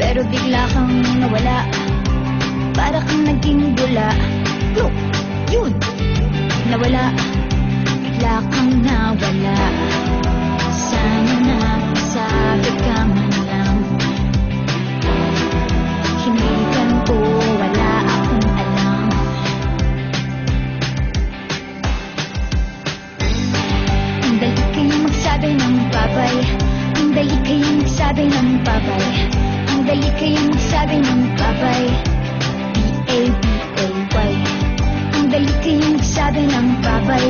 Pero bigla kang nawala, para kang naging bula. Look, yun, nawala, bigla kang nawala. Sana nasabi ka man lang, hinigan ko, wala akong alam. Ang dali kayong magsabi ng babay, ang dali kayong magsabi ng babay, ang dali kayong magsabi ng babay. B-A-B-A-Y. Ang dali kayong magsabi ng babay,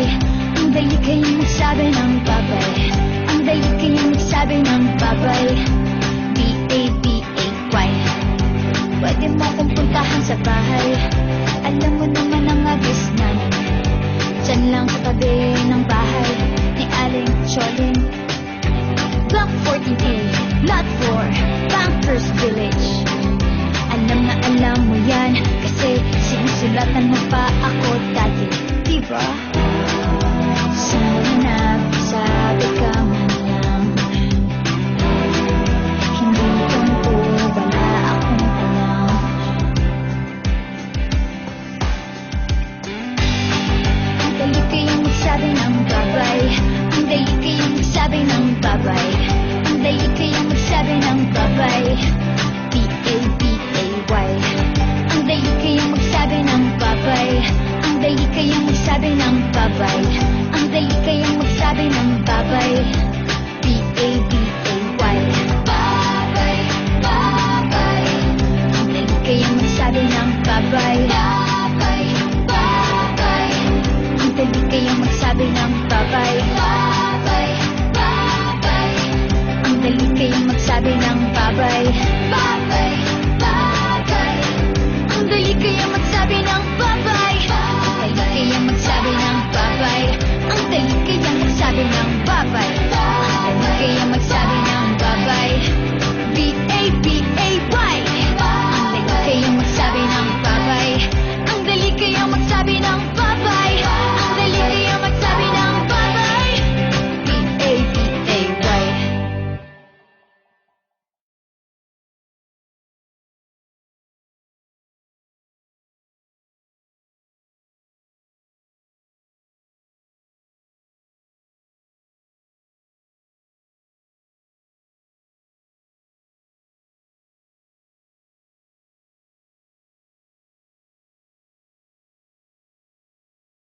ang dali kayong magsabi ng babay, ang dali kayong magsabi ng babay.